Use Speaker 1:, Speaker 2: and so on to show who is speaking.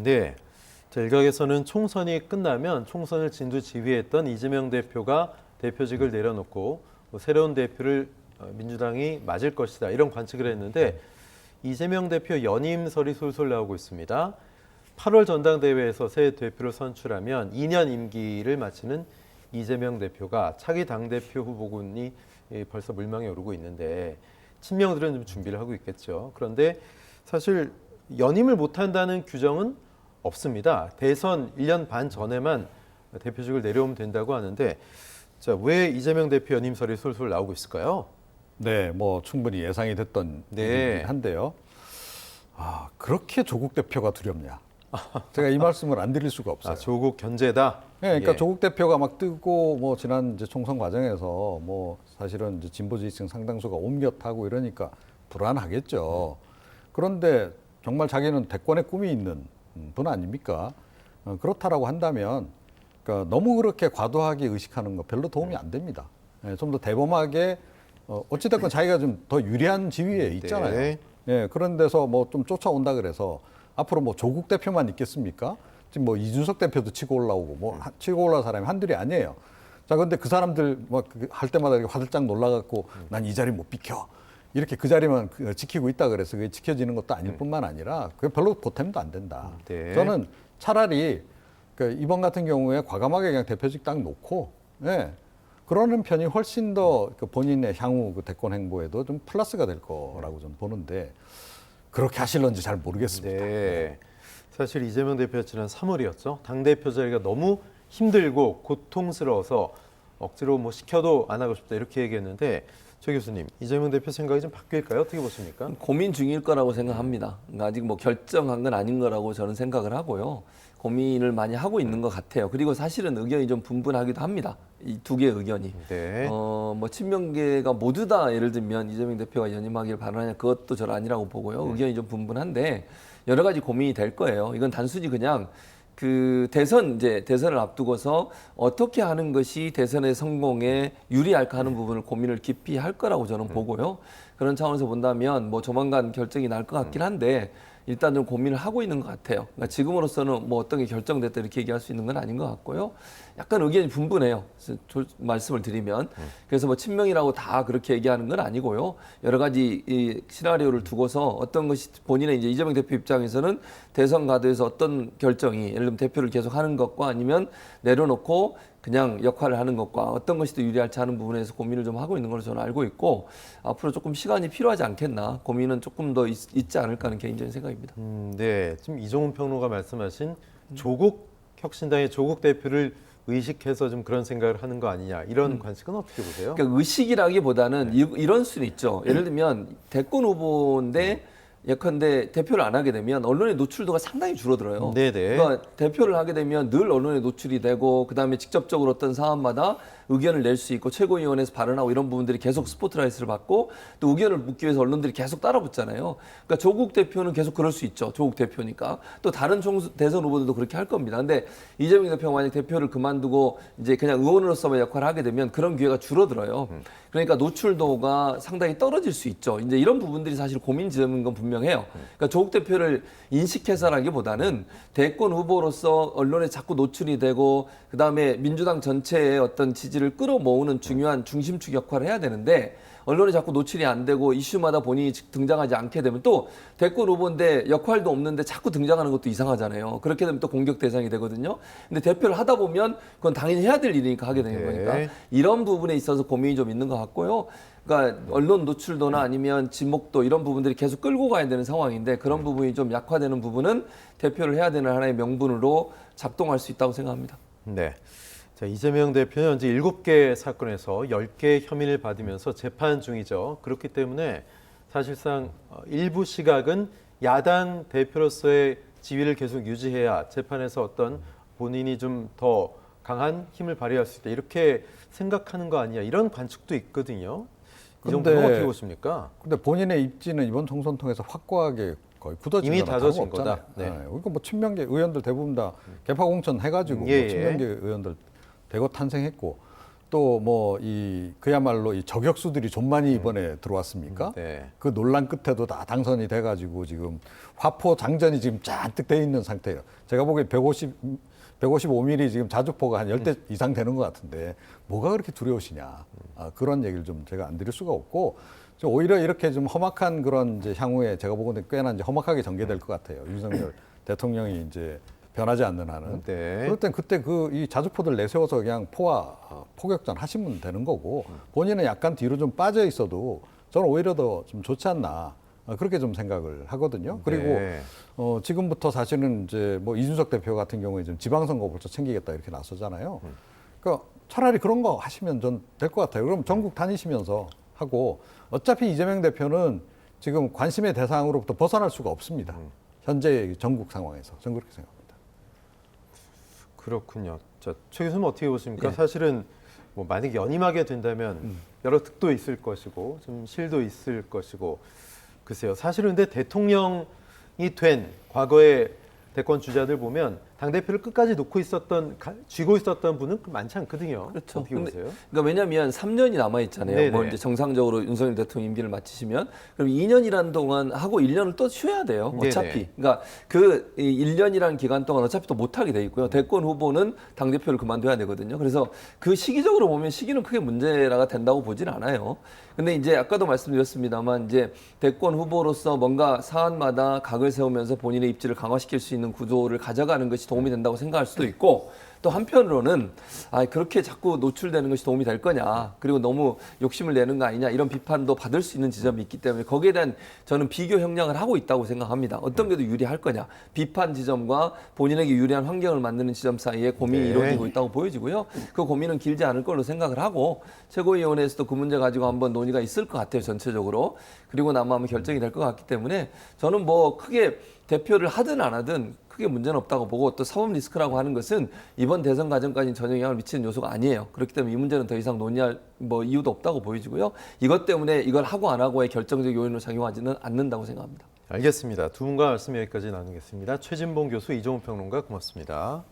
Speaker 1: 네. 자, 일각에서는 총선이 끝나면 총선을 진두지휘했던 이재명 대표가 대표직을 내려놓고 새로운 대표를 민주당이 맞을 것이다 이런 관측을 했는데 이재명 대표 연임설이 솔솔 나오고 있습니다. 8월 전당대회에서 새 대표를 선출하면 2년 임기를 마치는 이재명 대표가 차기 당대표 후보군이 벌써 물망에 오르고 있는데 친명들은 좀 준비를 하고 있겠죠. 그런데 사실 연임을 못한다는 규정은 없습니다. 대선 1년 반 전에만 대표직을 내려오면 된다고 하는데 자, 왜 이재명 대표 연임설이 솔솔 나오고 있을까요?
Speaker 2: 네, 뭐 충분히 예상이 됐던 일이긴 한데요. 그렇게 조국 대표가 두렵냐? 제가 이 말씀을 안 드릴 수가 없어요.
Speaker 1: 조국 견제다.
Speaker 2: 네, 그러니까 조국 대표가 막 뜨고 뭐 지난 이제 총선 과정에서 뭐 사실은 이제 진보 지지층 상당수가 옮겨 타고 이러니까 불안하겠죠. 그런데 정말 자기는 대권의 꿈이 있는 분 아닙니까? 그렇다라고 한다면 그러니까 너무 그렇게 과도하게 의식하는 거 별로 도움이 안 됩니다. 좀 더 대범하게 어찌됐건 자기가 좀 더 유리한 지위에 있잖아요.
Speaker 1: 네.
Speaker 2: 예, 그런 데서 뭐 좀 쫓아온다 그래서 앞으로 뭐 조국 대표만 있겠습니까? 지금 뭐 이준석 대표도 치고 올라오고 뭐 치고 올라온 사람이 한둘이 아니에요. 자, 근데 그 사람들 막 할 때마다 이렇게 화들짝 놀라갖고 난 이 자리 못 비켜. 이렇게 그 자리만 지키고 있다 그래서 그게 지켜지는 것도 아닐 뿐만 아니라 그게 별로 보탬도 안 된다.
Speaker 1: 네.
Speaker 2: 저는 차라리 이번 같은 경우에 과감하게 그냥 대표직 딱 놓고, 예, 그러는 편이 훨씬 더 본인의 향후 대권 행보에도 좀 플러스가 될 거라고 좀 보는데 그렇게 하실런지 잘 모르겠습니다.
Speaker 1: 네. 사실 이재명 대표가 지난 3월이었죠. 당대표 자리가 너무 힘들고 고통스러워서 억지로 뭐 시켜도 안 하고 싶다 이렇게 얘기했는데 조 교수님, 이재명 대표 생각이 좀 바뀔까요? 어떻게 보십니까?
Speaker 3: 고민 중일 거라고 생각합니다. 그러니까 아직 뭐 결정한 건 아닌 거라고 저는 생각을 하고요. 고민을 많이 하고 있는 것 같아요. 그리고 사실은 의견이 좀 분분하기도 합니다. 이 두 개의 의견이.
Speaker 1: 네.
Speaker 3: 뭐 친명계가 모두 다 예를 들면 이재명 대표가 연임하길 바라냐 그것도 저는 아니라고 보고요. 의견이 좀 분분한데 여러 가지 고민이 될 거예요. 이건 단순히 그냥 대선을 앞두고서 어떻게 하는 것이 대선의 성공에 유리할까 하는 부분을 고민을 깊이 할 거라고 저는 보고요. 그런 차원에서 본다면 뭐 조만간 결정이 날 것 같긴 한데 일단 좀 고민을 하고 있는 것 같아요. 그러니까 지금으로서는 뭐 어떤 게 결정됐다 이렇게 얘기할 수 있는 건 아닌 것 같고요. 약간 의견이 분분해요. 말씀을 드리면. 그래서 뭐 친명이라고 다 그렇게 얘기하는 건 아니고요. 여러 가지 이 시나리오를 두고서 어떤 것이 본인의 이제 이재명 대표 입장에서는 대선 가도에서 어떤 결정이 예를 들면 대표를 계속 하는 것과 아니면 내려놓고 그냥 역할을 하는 것과 어떤 것이 더 유리할지 하는 부분에서 고민을 좀 하고 있는 걸로 저는 알고 있고 앞으로 조금 시간이 필요하지 않겠나 고민은 조금 더 있지 않을까 하는 개인적인 생각입니다.
Speaker 1: 네. 지금 이종훈 평론가 말씀하신 조국 혁신당의 조국 대표를 의식해서 좀 그런 생각을 하는 거 아니냐 이런 관측은 어떻게 보세요?
Speaker 3: 그러니까 의식이라기보다는 이런 수는 있죠. 예를 들면 대권 후보인데 예컨대 대표를 안 하게 되면 언론의 노출도가 상당히 줄어들어요.
Speaker 1: 네네.
Speaker 3: 그러니까 대표를 하게 되면 늘 언론에 노출이 되고 그다음에 직접적으로 어떤 사안마다 의견을 낼 수 있고 최고위원회에서 발언하고 이런 부분들이 계속 스포트라이트를 받고 또 의견을 묻기 위해서 언론들이 계속 따라붙잖아요. 그러니까 조국 대표는 계속 그럴 수 있죠. 조국 대표니까. 또 다른 대선 후보들도 그렇게 할 겁니다. 근데 이재명 대표가 만약 대표를 그만두고 이제 그냥 의원으로서만 역할을 하게 되면 그런 기회가 줄어들어요. 그러니까 노출도가 상당히 떨어질 수 있죠. 이제 이런 부분들이 사실 고민 지점인 건 분명해요. 그러니까 조국 대표를 인식해서라기보다는 대권 후보로서 언론에 자꾸 노출이 되고 그다음에 민주당 전체의 어떤 지지를 끌어모으는 중요한 중심축 역할을 해야 되는데 언론에 자꾸 노출이 안 되고 이슈마다 본인이 등장하지 않게 되면 또 대권 후보인데 역할도 없는데 자꾸 등장하는 것도 이상하잖아요. 그렇게 되면 또 공격 대상이 되거든요. 근데 대표를 하다 보면 그건 당연히 해야 될 일이니까 하게 되는 거니까 이런 부분에 있어서 고민이 좀 있는 것 같고요. 그러니까 언론 노출도나 아니면 지목도 이런 부분들이 계속 끌고 가야 되는 상황인데 그런 부분이 좀 약화되는 부분은 대표를 해야 되는 하나의 명분으로 작동할 수 있다고 생각합니다.
Speaker 1: 네. 자, 이재명 대표는 현재 7개 사건에서 10개 혐의를 받으면서 재판 중이죠. 그렇기 때문에 사실상 일부 시각은 야당 대표로서의 지위를 계속 유지해야 재판에서 어떤 본인이 좀 더 강한 힘을 발휘할 수 있다. 이렇게 생각하는 거 아니냐. 이런 관측도 있거든요. 이 정도는 어떻게 보십니까?
Speaker 2: 근데 본인의 입지는 이번 총선 통해서 확고하게 거의 굳어진
Speaker 1: 이미
Speaker 2: 거나
Speaker 1: 다져진
Speaker 2: 다름없잖아요.
Speaker 1: 거다. 네.
Speaker 2: 그러니까 뭐 친명계 의원들 대부분 다 개파 공천 해가지고
Speaker 1: 예,
Speaker 2: 뭐 친명계 의원들 대거 탄생했고 또 뭐 이 그야말로 이 저격수들이 좀 많이 이번에 들어왔습니까?
Speaker 1: 네.
Speaker 2: 그 논란 끝에도 다 당선이 돼가지고 지금 화포 장전이 지금 잔뜩 돼 있는 상태예요. 제가 보기에 155mm 지금 자주포가 한 10대 이상 되는 것 같은데 뭐가 그렇게 두려우시냐. 그런 얘기를 좀 제가 안 드릴 수가 없고 오히려 이렇게 좀 험악한 그런 이제 향후에 제가 보기에는 꽤나 이제 험악하게 전개될 것 같아요. 윤석열 대통령이 이제 변하지 않는 한은.
Speaker 1: 네.
Speaker 2: 그럴 땐 그때 그 이 자주포들 내세워서 그냥 포와 포격전 하시면 되는 거고 본인은 약간 뒤로 좀 빠져 있어도 저는 오히려 더 좀 좋지 않나. 그렇게 좀 생각을 하거든요. 그리고
Speaker 1: 네.
Speaker 2: 지금부터 사실은 이제 뭐 이준석 대표 같은 경우에 지금 지방선거 벌써 챙기겠다 이렇게 나서잖아요. 그러니까 차라리 그런 거 하시면 전 될 것 같아요. 그럼 전국 다니시면서 하고 어차피 이재명 대표는 지금 관심의 대상으로부터 벗어날 수가 없습니다. 현재 전국 상황에서 저는 그렇게 생각합니다.
Speaker 1: 그렇군요. 자, 최 교수님 어떻게 보십니까?
Speaker 3: 예.
Speaker 1: 사실은 뭐 만약 연임하게 된다면 여러 득도 있을 것이고 좀 실도 있을 것이고 글쎄요. 사실은 근데 대통령이 된 과거의 대권 주자들 보면 당대표를 끝까지 쥐고 있었던 분은 많지 않거든요.
Speaker 3: 그렇죠.
Speaker 1: 어떻게 보세요?
Speaker 3: 그러니까 왜냐하면 3년이 남아 있잖아요.
Speaker 1: 네네.
Speaker 3: 뭐 이제 정상적으로 윤석열 대통령 임기를 마치시면 그럼 2년이라는 동안 하고 1년을 또 쉬어야 돼요. 어차피.
Speaker 1: 네네.
Speaker 3: 그러니까 그 1년이라는 기간 동안 어차피 또 못하게 돼 있고요. 대권 후보는 당 대표를 그만둬야 되거든요. 그래서 그 시기적으로 보면 시기는 크게 문제가 된다고 보진 않아요. 근데 이제 아까도 말씀드렸습니다만 이제 대권 후보로서 뭔가 사안마다 각을 세우면서 본인의 입지를 강화시킬 수 있는 구조를 가져가는 것이 도움이 된다고 생각할 수도 있고 또 한편으로는 그렇게 자꾸 노출되는 것이 도움이 될 거냐 그리고 너무 욕심을 내는 거 아니냐 이런 비판도 받을 수 있는 지점이 있기 때문에 거기에 대한 저는 비교 형량을 하고 있다고 생각합니다. 어떤 게 더 유리할 거냐 비판 지점과 본인에게 유리한 환경을 만드는 지점 사이에 고민이
Speaker 1: 네.
Speaker 3: 이루어지고 있다고 보여지고요. 그 고민은 길지 않을 걸로 생각을 하고 최고위원회에서도 그 문제 가지고 한번 논의가 있을 것 같아요. 전체적으로. 그리고 아마 결정이 될 것 같기 때문에 저는 뭐 크게 대표를 하든 안 하든 크게 문제는 없다고 보고 또 사법 리스크라고 하는 것은 이번 대선 과정까지 전혀 영향을 미치는 요소가 아니에요. 그렇기 때문에 이 문제는 더 이상 논의할 뭐 이유도 없다고 보여지고요. 이것 때문에 이걸 하고 안 하고의 결정적 요인으로 작용하지는 않는다고 생각합니다.
Speaker 1: 알겠습니다. 두 분과 말씀 여기까지 나누겠습니다. 최진봉 교수, 이종훈 평론가 고맙습니다.